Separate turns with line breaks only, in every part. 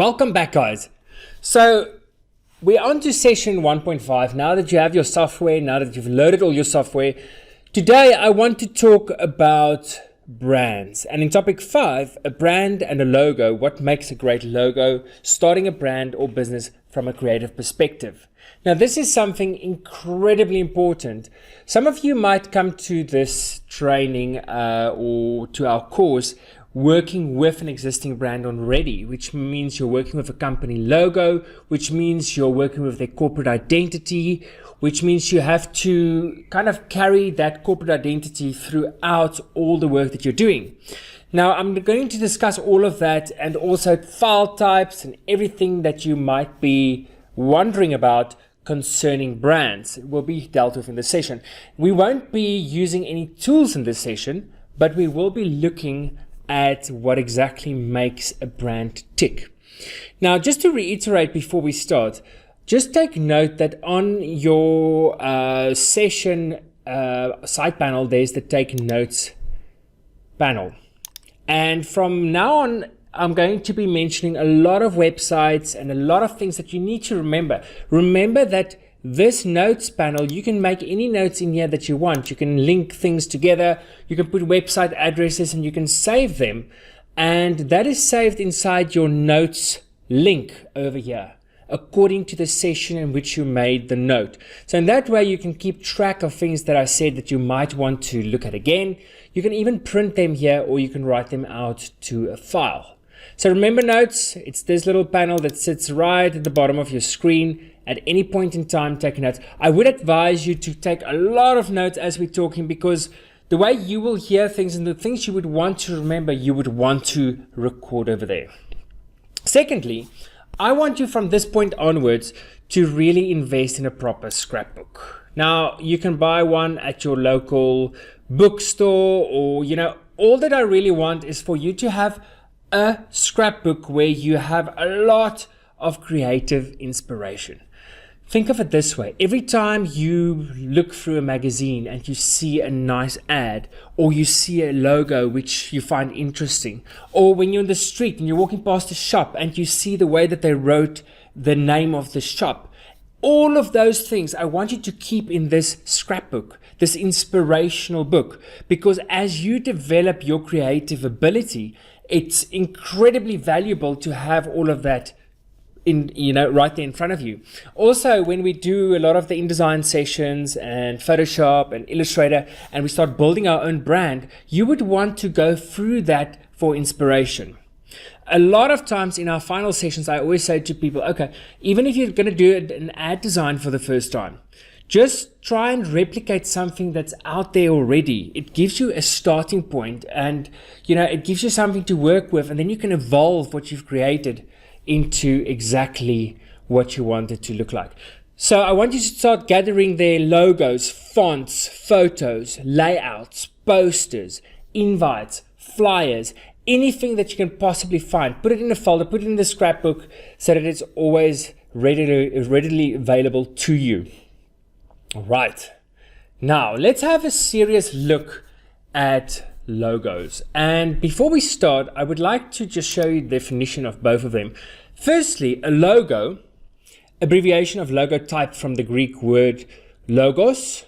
Welcome back, guys. So we're on to session 1.5. Now that you have your software, now that you've loaded all your software, today I want to talk about brands. And in topic 5, a brand and a logo, what makes a great logo, starting a brand or business from a creative perspective. Now, this is something incredibly important. Some of you might come to this training or to our course working with an existing brand already, which means you're working with a company logo, which means you're working with their corporate identity, which means you have to kind of carry that corporate identity throughout all the work that you're doing. Now, I'm going to discuss all of that and also file types and everything that you might be wondering about concerning brands. It will be dealt with in this session. We won't be using any tools in this session, but we will be looking at what exactly makes a brand tick. Now, just to reiterate before we start, just take note that on your session side panel, there's the Take Notes panel. And from now on, I'm going to be mentioning a lot of websites and a lot of things that you need to remember. Remember that this notes panel, you can make any notes in here that you want. You can link things together, you can put website addresses and you can save them. And that is saved inside your notes link over here, according to the session in which you made the note. So in that way, you can keep track of things that I said that you might want to look at again. You can even print them here or you can write them out to a file. So remember notes, it's this little panel that sits right at the bottom of your screen. At any point in time, take notes. I would advise you to take a lot of notes as we're talking, because the way you will hear things and the things you would want to remember, you would want to record over there. Secondly, I want you from this point onwards to really invest in a proper scrapbook. Now, you can buy one at your local bookstore or, all that I really want is for you to have a scrapbook where you have a lot of creative inspiration. Think of it this way. Every time you look through a magazine and you see a nice ad, or you see a logo which you find interesting, or when you're in the street and you're walking past a shop and you see the way that they wrote the name of the shop, all of those things I want you to keep in this scrapbook, this inspirational book, because as you develop your creative ability, it's incredibly valuable to have all of that right there in front of you. Also, when we do a lot of the InDesign sessions and Photoshop and Illustrator, and we start building our own brand, you would want to go through that for inspiration. A lot of times in our final sessions, I always say to people, okay, even if you're going to do an ad design for the first time, just try and replicate something that's out there already. It gives you a starting point and, it gives you something to work with, and then you can evolve what you've created into exactly what you want it to look like. So I want you to start gathering their logos, fonts, photos, layouts, posters, invites, flyers, anything that you can possibly find. Put it in a folder, put it in the scrapbook so that it's always readily available to you. All right. Now let's have a serious look at logos. And before we start, I would like to just show you the definition of both of them. Firstly, a logo, abbreviation of logo type from the Greek word logos,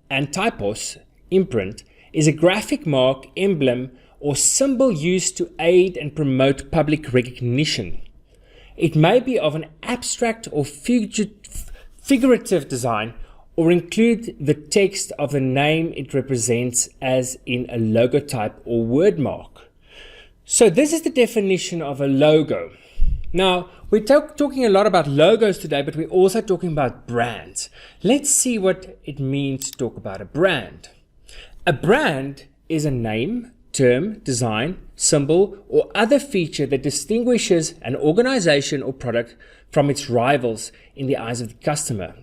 and typos, imprint, is a graphic mark, emblem, or symbol used to aid and promote public recognition. It may be of an abstract or figurative design, or include the text of the name it represents, as in a logotype or word mark. So this is the definition of a logo. Now, we're talking a lot about logos today, but we're also talking about brands. Let's see what it means to talk about a brand. A brand is a name, term, design, symbol, or other feature that distinguishes an organization or product from its rivals in the eyes of the customer.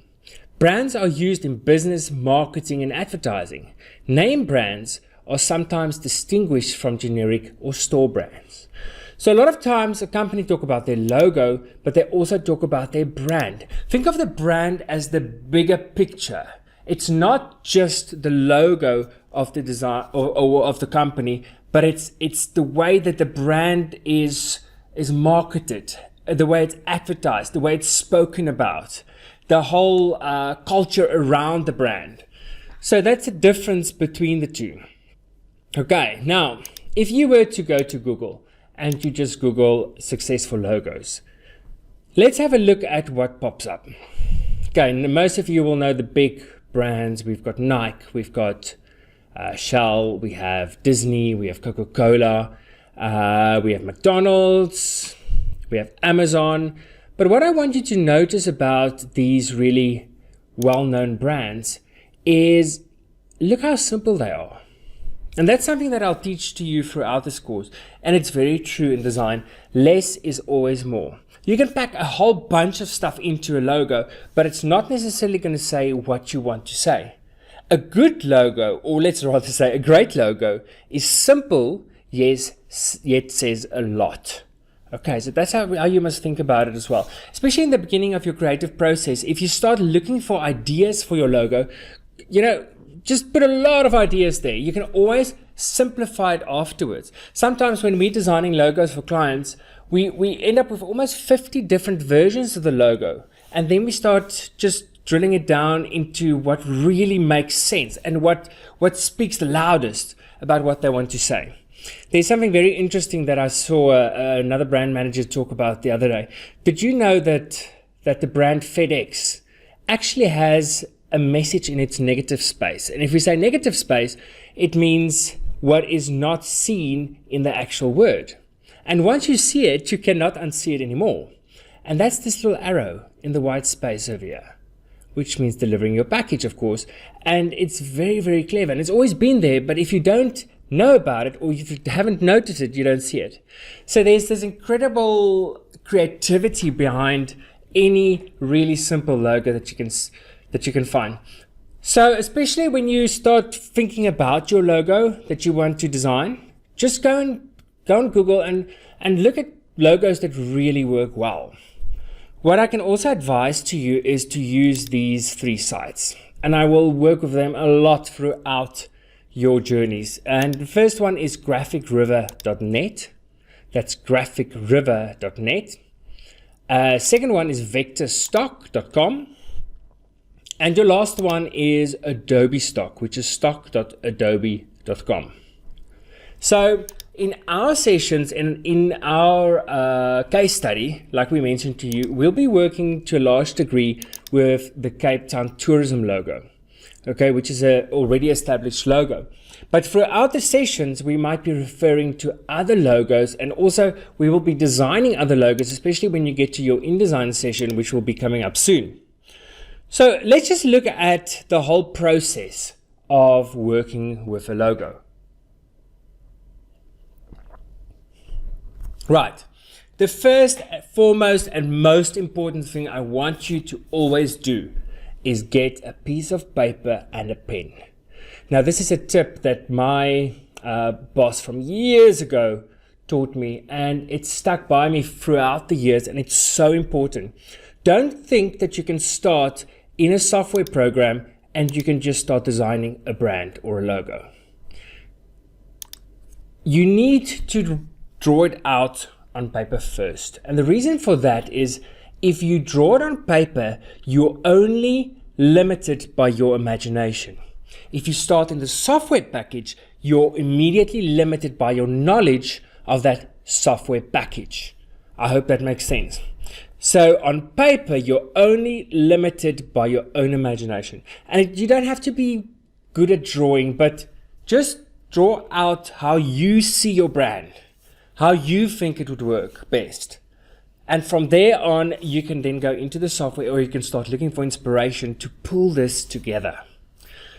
Brands are used in business, marketing, and advertising. Name brands are sometimes distinguished from generic or store brands. So a lot of times a company talk about their logo, but they also talk about their brand. Think of the brand as the bigger picture. It's not just the logo of the design or of the company, but it's the way that the brand is marketed the way it's advertised, the way it's spoken about, the whole culture around the brand. So that's the difference between the two. Okay, now, if you were to go to Google and you just Google successful logos, let's have a look at what pops up. Okay, most of you will know the big brands. We've got Nike, we've got Shell, we have Disney, we have Coca-Cola, we have McDonald's, we have Amazon. But what I want you to notice about these really well-known brands is look how simple they are. And that's something that I'll teach to you throughout this course. And it's very true in design. Less is always more. You can pack a whole bunch of stuff into a logo, but it's not necessarily going to say what you want to say. A good logo, or let's rather say a great logo, is simple, yes, yet says a lot. Okay, so that's how you must think about it as well. Especially in the beginning of your creative process, if you start looking for ideas for your logo, just put a lot of ideas there. You can always simplify it afterwards. Sometimes when we're designing logos for clients, we end up with almost 50 different versions of the logo. And then we start just drilling it down into what really makes sense and what speaks the loudest about what they want to say. There's something very interesting that I saw another brand manager talk about the other day. Did you know that the brand FedEx actually has a message in its negative space? And if we say negative space, it means what is not seen in the actual word. And once you see it, you cannot unsee it anymore. And that's this little arrow in the white space over here, which means delivering your package, of course. And it's very, very clever. And it's always been there, but if you don't know about it or if you haven't noticed it, you don't see it. So there's this incredible creativity behind any really simple logo that you can find. So especially when you start thinking about your logo that you want to design, just go on Google and look at logos that really work well. What I can also advise to you is to use these 3 sites, and I will work with them a lot throughout your journeys. And the first one is graphicriver.net. That's graphicriver.net. Second one is vectorstock.com. And your last one is Adobe Stock, which is stock.adobe.com. So in our sessions and in our case study, like we mentioned to you, we'll be working to a large degree with the Cape Town tourism logo, okay, which is a already established logo. But throughout the sessions, we might be referring to other logos, and also we will be designing other logos, especially when you get to your InDesign session, which will be coming up soon. So let's just look at the whole process of working with a logo. Right. The first, foremost, and most important thing I want you to always do is get a piece of paper and a pen. Now, this is a tip that my boss from years ago taught me, and it's stuck by me throughout the years, and it's so important. Don't think that you can start in a software program and you can just start designing a brand or a logo. You need to draw it out on paper first. And the reason for that is if you draw it on paper, you're only limited by your imagination. If you start in the software package, you're immediately limited by your knowledge of that software package. I hope that makes sense. So on paper, you're only limited by your own imagination. And you don't have to be good at drawing, but just draw out how you see your brand, how you think it would work best. And from there on, you can then go into the software, or you can start looking for inspiration to pull this together.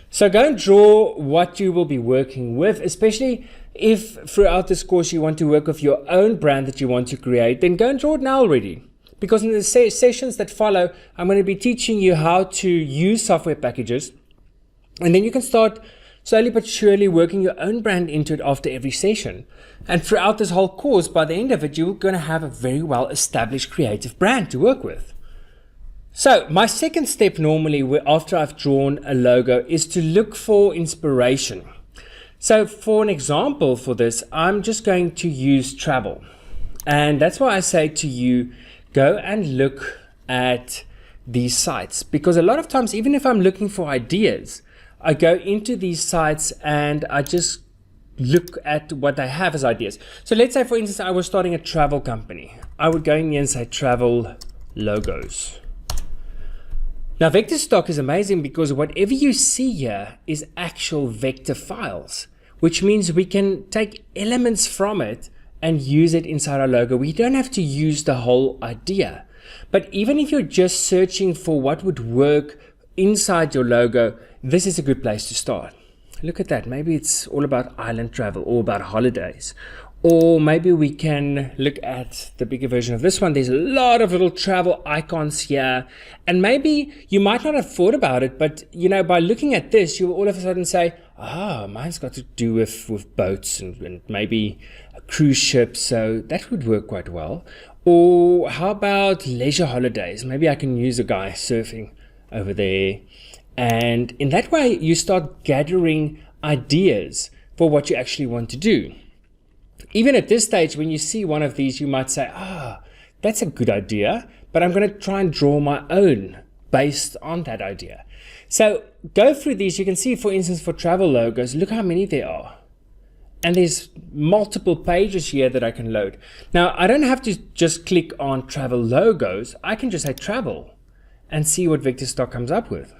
So go and draw what you will be working with, especially if throughout this course you want to work with your own brand that you want to create, then go and draw it now already. Because in the sessions that follow, I'm going to be teaching you how to use software packages. And then you can start slowly but surely working your own brand into it after every session. And throughout this whole course, by the end of it, you're going to have a very well established creative brand to work with. So my second step normally after I've drawn a logo is to look for inspiration. So for an example for this, I'm just going to use travel. And that's why I say to you, go and look at these sites, because a lot of times, even if I'm looking for ideas, I go into these sites and I just look at what they have as ideas. So let's say, for instance, I was starting a travel company. I would go in here and say travel logos. Now, vector stock is amazing because whatever you see here is actual vector files, which means we can take elements from it and use it inside our logo. We don't have to use the whole idea. But even if you're just searching for what would work inside your logo, this is a good place to start. Look at that. Maybe it's all about island travel or about holidays. Or maybe we can look at the bigger version of this one. There's a lot of little travel icons here. And maybe you might not have thought about it, but by looking at this, you'll all of a sudden say, mine's got to do with boats and maybe a cruise ship. So that would work quite well. Or how about leisure holidays? Maybe I can use a guy surfing over there. And in that way, you start gathering ideas for what you actually want to do. Even at this stage, when you see one of these, you might say, that's a good idea, but I'm going to try and draw my own based on that idea. So go through these. You can see, for instance, for travel logos, look how many there are. And there's multiple pages here that I can load. Now, I don't have to just click on travel logos. I can just say travel and see what vector stock comes up with.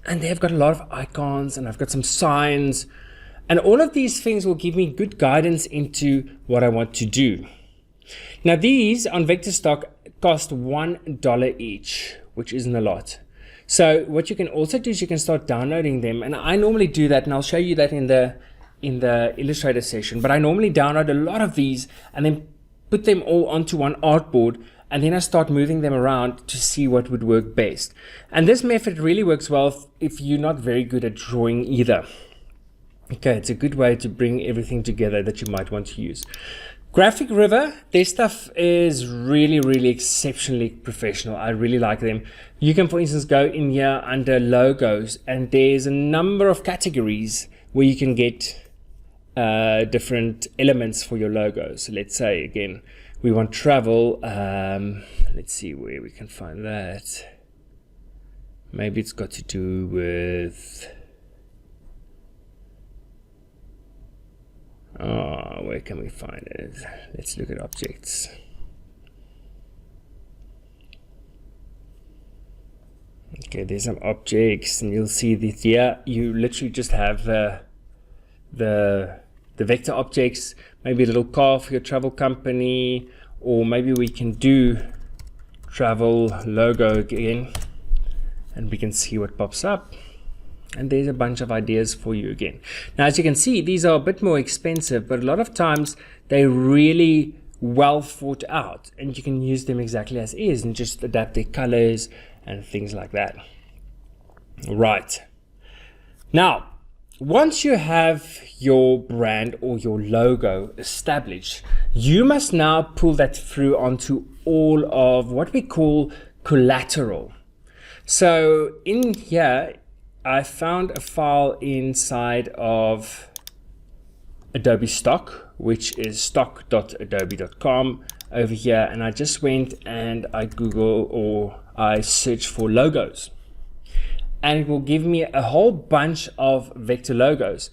And they've got a lot of icons, and I've got some signs, and all of these things will give me good guidance into what I want to do. Now, these on vector stock cost $1 each, which isn't a lot. So what you can also do is you can start downloading them, and I normally do that, and I'll show you that in the Illustrator session. But I normally download a lot of these and then put them all onto one artboard, and then I start moving them around to see what would work best. And this method really works well if you're not very good at drawing either. Okay, it's a good way to bring everything together that you might want to use. Graphic River, their stuff is really, really exceptionally professional. I really like them. You can, for instance, go in here under logos, and there's a number of categories where you can get different elements for your logos. So let's say, again, we want travel. Let's see where we can find that. Maybe it's got to do with... where can we find it? Let's look at objects. Okay, there's some objects, and you'll see that here you literally just have the vector objects, maybe a little car for your travel company, or maybe we can do travel logo again, and we can see what pops up. And there's a bunch of ideas for you again. Now, as you can see, these are a bit more expensive, but a lot of times they're really well thought out, and you can use them exactly as is and just adapt their colors and things like that. Right. Now, once you have your brand or your logo established, you must now pull that through onto all of what we call collateral. So in here, I found a file inside of Adobe Stock, which is stock.adobe.com over here. And I just went and I searched for logos. And it will give me a whole bunch of vector logos.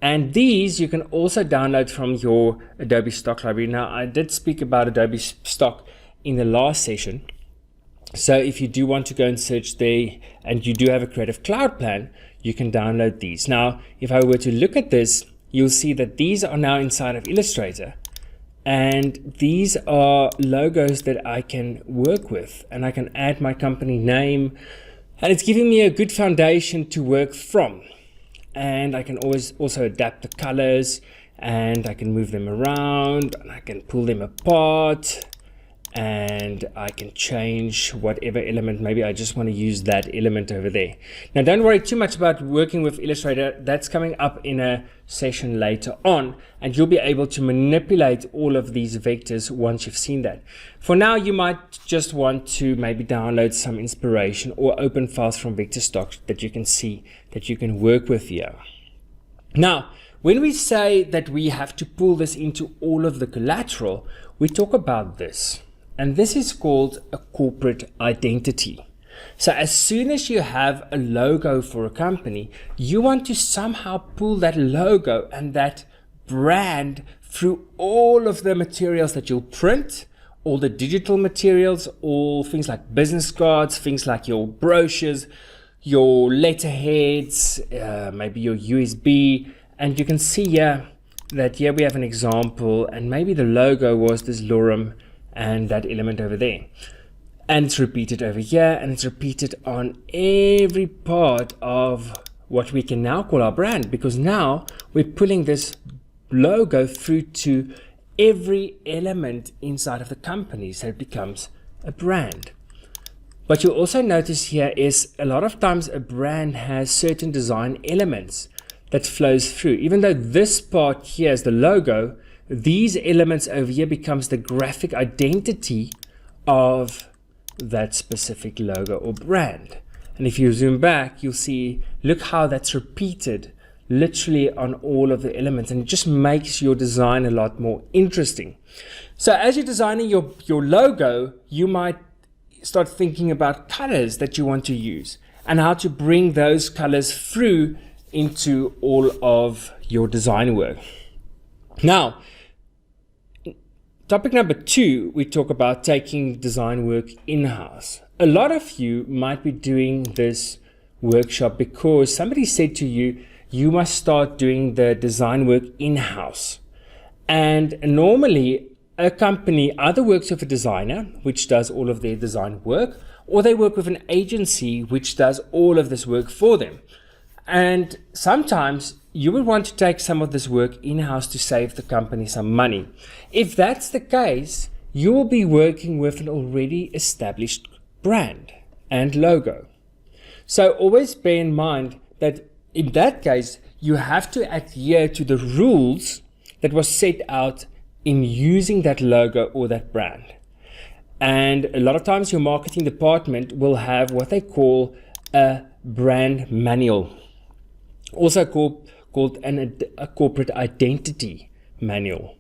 And these you can also download from your Adobe Stock library. Now, I did speak about Adobe Stock in the last session. So if you do want to go and search there and you do have a Creative Cloud plan, you can download these. Now, if I were to look at this, you'll see that these are now inside of Illustrator. And these are logos that I can work with, and I can add my company name, and it's giving me a good foundation to work from. And I can always also adapt the colors, and I can move them around, and I can pull them apart, and I can change whatever element. Maybe I just want to use that element over there. Now, don't worry too much about working with Illustrator. That's coming up in a session later on, and you'll be able to manipulate all of these vectors once you've seen that. For now, you might just want to maybe download some inspiration or open files from vector stock that you can see that you can work with here. Now, when we say that we have to pull this into all of the collateral, we talk about this. and this is called a corporate identity. So as soon as you have a logo for a company, you want to somehow pull that logo and that brand through all of the materials that you'll print, all the digital materials, all things like business cards, things like your brochures, your letterheads, maybe your USB. And you can see here that here we have an example, and maybe the logo was this lorem and that element over there. And it's repeated over here, and it's repeated on every part of what we can now call our brand, because now we're pulling this logo through to every element inside of the company, so it becomes a brand. What you'll also notice here is a lot of times a brand has certain design elements that flows through. Even though this part here is the logo, these elements over here becomes the graphic identity of that specific logo or brand. And if you zoom back, you'll see, look how that's repeated literally on all of the elements, and it just makes your design a lot more interesting. So as you're designing your logo, you might start thinking about colors that you want to use and how to bring those colors through into all of your design work. Now, topic number 2, we talk about taking design work in-house. A lot of you might be doing this workshop because somebody said to you, you must start doing the design work in-house. And normally a company either works with a designer, which does all of their design work, or they work with an agency, which does all of this work for them. And sometimes you would want to take some of this work in-house to save the company some money. If that's the case, you will be working with an already established brand and logo. So always bear in mind that in that case, you have to adhere to the rules that was set out in using that logo or that brand. And a lot of times your marketing department will have what they call a brand manual, also called a corporate identity manual.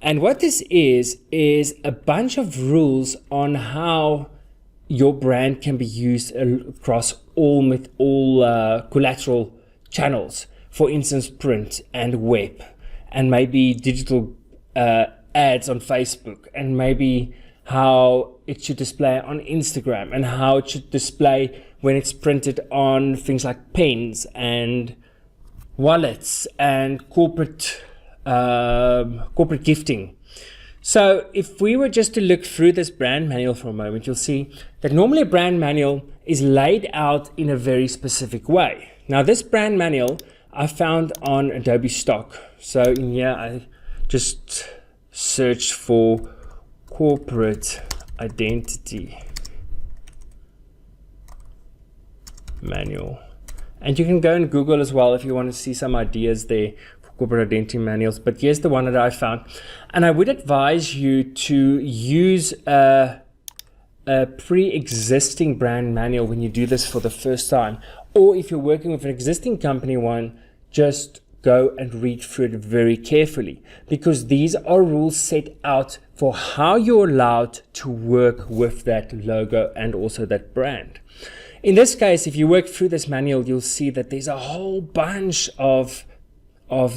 And what this is a bunch of rules on how your brand can be used across all collateral channels, for instance print and web, and maybe digital ads on Facebook, and maybe how it should display on Instagram, and how it should display when it's printed on things like pens and wallets and corporate gifting. So if we were just to look through this brand manual for a moment, you'll see that normally a brand manual is laid out in a very specific way. Now this brand manual I found on Adobe Stock. So in here I just searched for corporate identity manual. And you can go and Google as well if you want to see some ideas there for corporate identity manuals. But here's the one that I found. And I would advise you to use a pre-existing brand manual when you do this for the first time. Or if you're working with an existing company one, just go and read through it very carefully, because these are rules set out for how you're allowed to work with that logo and also that brand. In this case, if you work through this manual, you'll see that there's a whole bunch of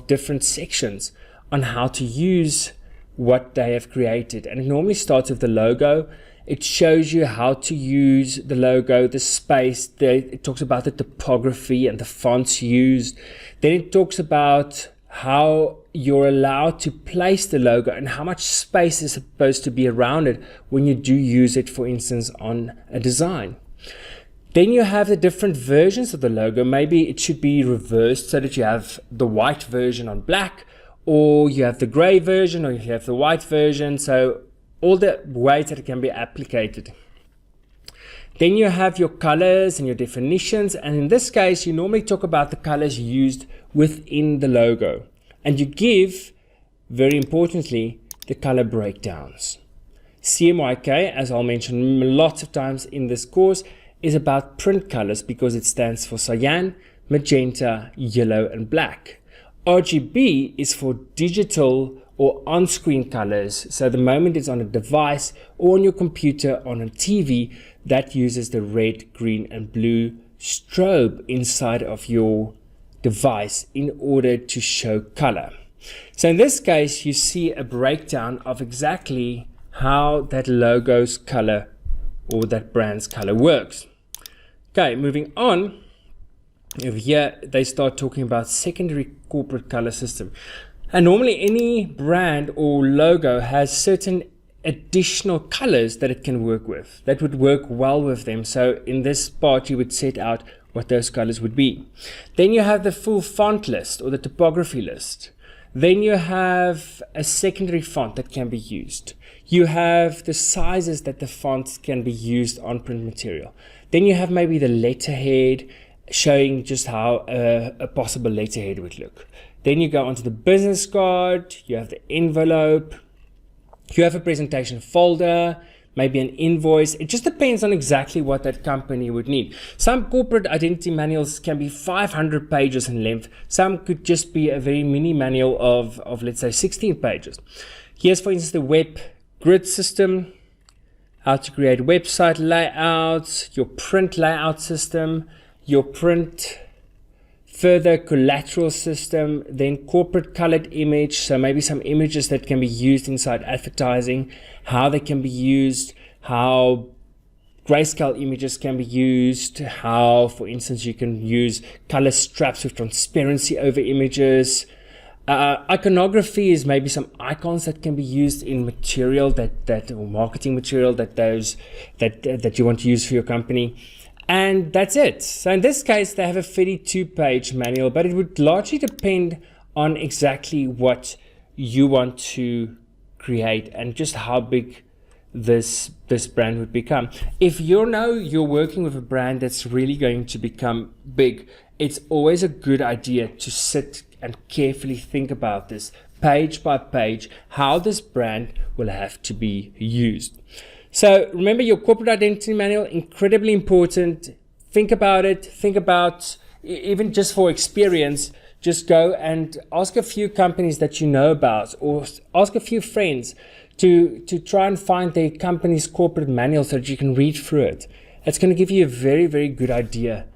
different sections on how to use what they have created. And it normally starts with the logo. It shows you how to use the logo, the space. It talks about the typography and the fonts used. Then it talks about how you're allowed to place the logo and how much space is supposed to be around it when you do use it, for instance, on a design. Then you have the different versions of the logo. Maybe it should be reversed so that you have the white version on black, or you have the gray version, or you have the white version. So all the ways that it can be applied. Then you have your colors and your definitions. And in this case, you normally talk about the colors used within the logo. And you give, very importantly, the color breakdowns. CMYK, as I'll mention lots of times in this course, is about print colors because it stands for cyan, magenta, yellow, and black. RGB is for digital or on-screen colors. So the moment it's on a device or on your computer, on a TV, that uses the red, green, and blue strobe inside of your device in order to show color. So in this case, you see a breakdown of exactly how that logo's color or that brand's color works. Okay, moving on. Over here, they start talking about secondary corporate color system. And normally any brand or logo has certain additional colors that it can work with, that would work well with them. So in this part, you would set out what those colors would be. Then you have the full font list or the typography list. Then you have a secondary font that can be used. You have the sizes that the fonts can be used on print material. Then you have maybe the letterhead, showing just how a possible letterhead would look. Then you go onto the business card, you have the envelope, you have a presentation folder, maybe an invoice. It just depends on exactly what that company would need. Some corporate identity manuals can be 500 pages in length. Some could just be a very mini manual of let's say 16 pages. Here's for instance the web grid system, how to create website layouts, your print layout system, your print further collateral system, then corporate colored image, so maybe some images that can be used inside advertising, how they can be used, how grayscale images can be used, how, for instance, you can use color straps with transparency over images. Iconography is maybe some icons that can be used in material that or marketing material that you want to use for your company. And that's it. So in this case, they have a 32-page manual, but it would largely depend on exactly what you want to create and just how big this brand would become. If you know you're working with a brand that's really going to become big, it's always a good idea to sit and carefully think about this page by page, how this brand will have to be used. So remember your corporate identity manual, incredibly important. Think about it. Think about, even just for experience, just go and ask a few companies that you know about or ask a few friends to try and find their company's corporate manual so that you can read through it. It's going to give you a very, very good idea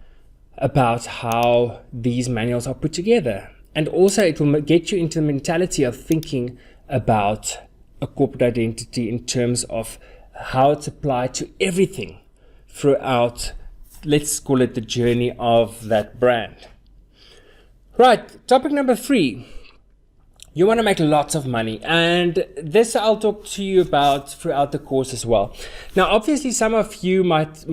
about how these manuals are put together. And also it will get you into the mentality of thinking about a corporate identity in terms of how it's applied to everything throughout, let's call it the journey of that brand. Right, topic number 3. You want to make lots of money, and this I'll talk to you about throughout the course as well. Now, obviously, some of you might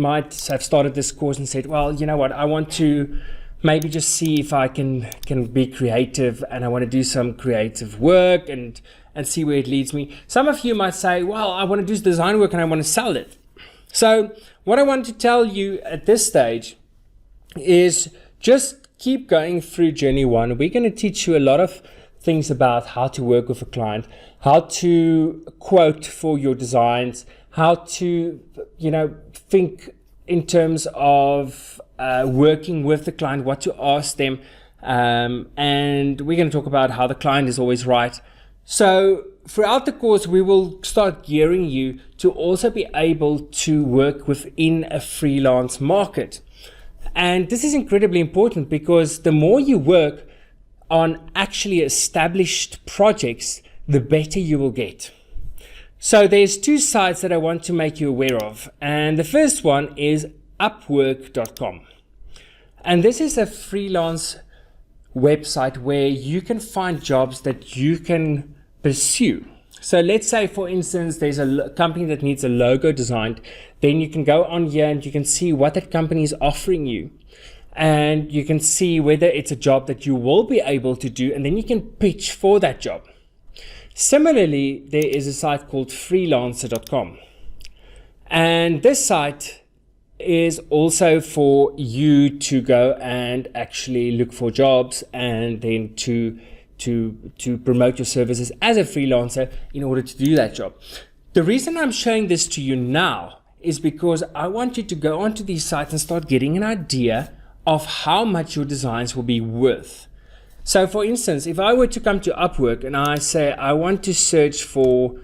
have started this course and said, well, you know what, I want to maybe just see if I can be creative, and I want to do some creative work and see where it leads me. Some of you might say, well, I want to do design work and I want to sell it. So what I want to tell you at this stage is just keep going through journey 1. We're going to teach you a lot of things about how to work with a client, how to quote for your designs, how to, think in terms of working with the client, what to ask them. And we're going to talk about how the client is always right. So throughout the course, we will start gearing you to also be able to work within a freelance market. And this is incredibly important because the more you work on actually established projects, the better you will get. So there's 2 sites that I want to make you aware of. And the first one is Upwork.com. And this is a freelance website where you can find jobs that you can pursue. So let's say, for instance, there's a company that needs a logo designed. Then you can go on here and you can see what that company is offering you. And you can see whether it's a job that you will be able to do. And then you can pitch for that job. Similarly, there is a site called freelancer.com. And this site is also for you to go and actually look for jobs and then to promote your services as a freelancer in order to do that job. The reason I'm showing this to you now is because I want you to go onto these sites and start getting an idea of how much your designs will be worth. So for instance, if I were to come to Upwork and I say I want to search for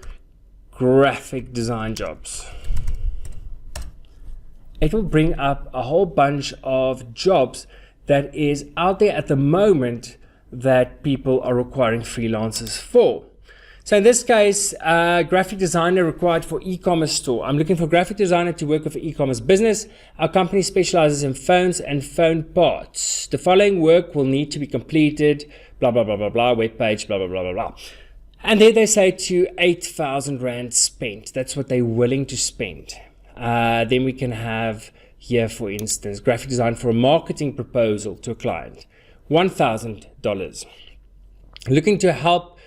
graphic design jobs, it will bring up a whole bunch of jobs that is out there at the moment that people are requiring freelancers for. So in this case, graphic designer required for e-commerce store. I'm looking for a graphic designer to work with an e-commerce business. Our company specializes in phones and phone parts. The following work will need to be completed, blah, blah, blah, blah, blah, web page, blah, blah, blah, blah, blah. And there they say to 8,000 Rand spent. That's what they're willing to spend. Then we can have here, for instance, graphic design for a marketing proposal to a client, $1,000. Looking to help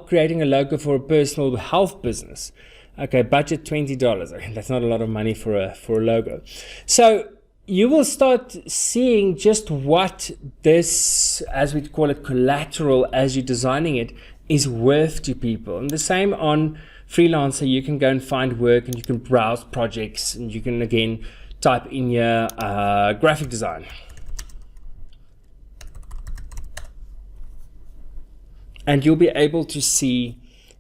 creating a logo for a personal health business. Okay, budget $20. Okay, that's not a lot of money for a logo. So you will start seeing just what this, as we call it, collateral, as you're designing it, is worth to people. And the same on Freelancer. You can go and find work and you can browse projects and you can again type in your graphic design. And you'll be able to see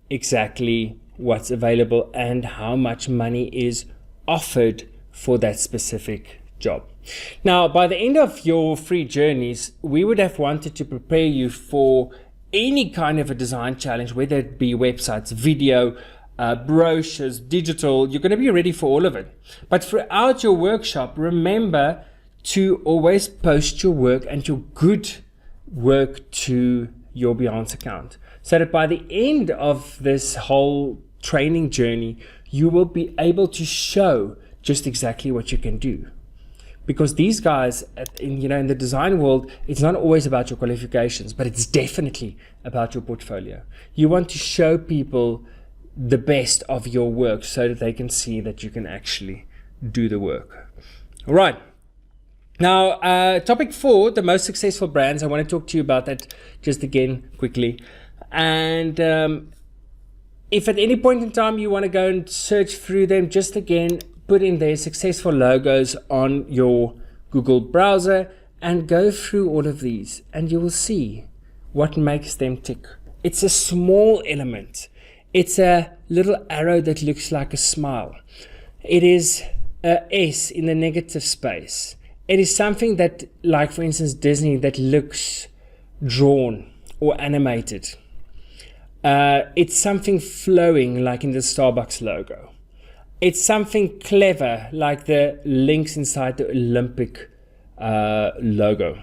exactly what's available and how much money is offered for that specific job. Now, by the end of your free journeys, we would have wanted to prepare you for any kind of a design challenge, whether it be websites, video, brochures, digital. You're going to be ready for all of it. But throughout your workshop, remember to always post your work and your good work to your Behance account, so that by the end of this whole training journey, you will be able to show just exactly what you can do. Because these guys, in the design world, it's not always about your qualifications, but it's definitely about your portfolio. You want to show people the best of your work so that they can see that you can actually do the work. All right. Now, topic 4, the most successful brands. I want to talk to you about that just again quickly. And if at any point in time you want to go and search through them, just again, put in their successful logos on your Google browser and go through all of these and you will see what makes them tick. It's a small element. It's a little arrow that looks like a smile. It is a S in the negative space. It is something that, like for instance, Disney, that looks drawn or animated. It's something flowing, like in the Starbucks logo. It's something clever, like the links inside the Olympic logo.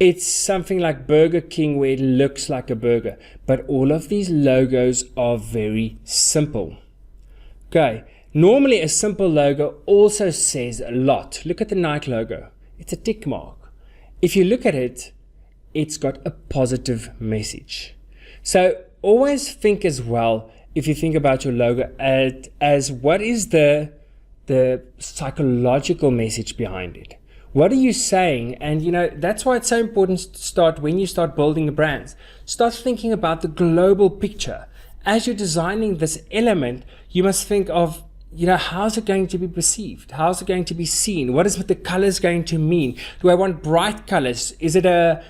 It's something like Burger King, where it looks like a burger. But all of these logos are very simple. Okay. Normally, a simple logo also says a lot. Look at the Nike logo. It's a tick mark. If you look at it, it's got a positive message. So always think as well, if you think about your logo, as what is the psychological message behind it? What are you saying? And that's why it's so important to start, when you start building a brand, start thinking about the global picture. As you're designing this element, you must think of, how's it going to be perceived? How's it going to be seen? What is the colors going to mean? Do I want bright colors? Is it a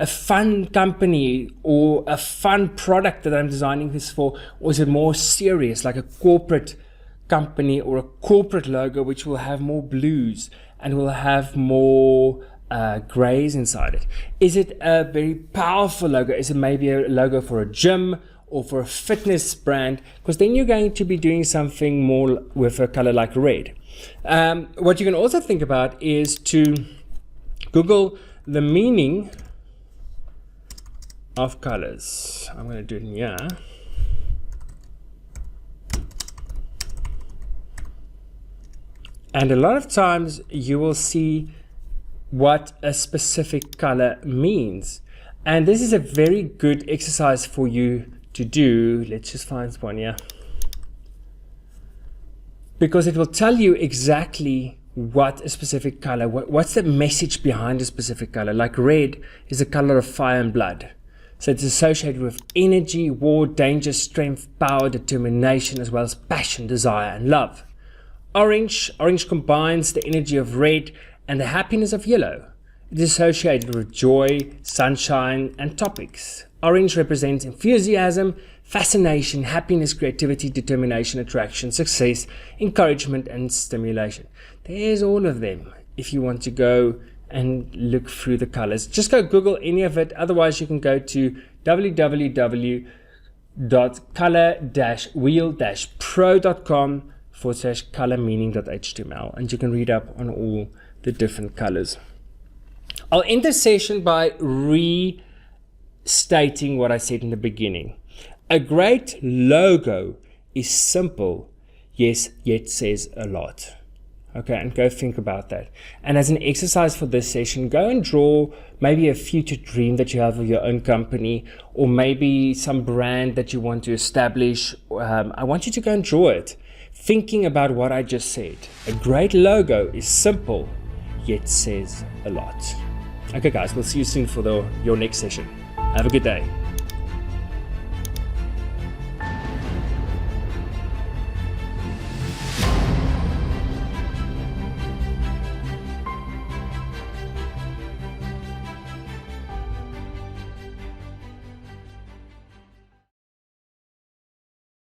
fun company or a fun product that I'm designing this for? Or is it more serious, like a corporate company or a corporate logo, which will have more blues and will have more grays inside it? Is it a very powerful logo? Is it maybe a logo for a gym or for a fitness brand? Because then you're going to be doing something more with a color like red. What you can also think about is to Google the meaning of colors. I'm going to do it in here. And a lot of times you will see what a specific color means. And this is a very good exercise for you to do. Let's just find one here. Because it will tell you exactly what a specific color, what's the message behind a specific color. Like red is a color of fire and blood. So it's associated with energy, war, danger, strength, power, determination, as well as passion, desire, and love. Orange combines the energy of red and the happiness of yellow. It is associated with joy, sunshine, and topics. Orange represents enthusiasm, fascination, happiness, creativity, determination, attraction, success, encouragement, and stimulation. There's all of them if you want to go and look through the colors. Just go Google any of it. Otherwise, you can go to www.color-wheel-pro.com/colormeaning.html and you can read up on all the different colors. I'll end this session by restating what I said in the beginning. A great logo is simple, yes, yet says a lot. Okay, and go think about that. And as an exercise for this session, go and draw maybe a future dream that you have of your own company, or maybe some brand that you want to establish. I want you to go and draw it, thinking about what I just said. A great logo is simple, yet says a lot. Okay guys, we'll see you soon for your next session. Have a good day.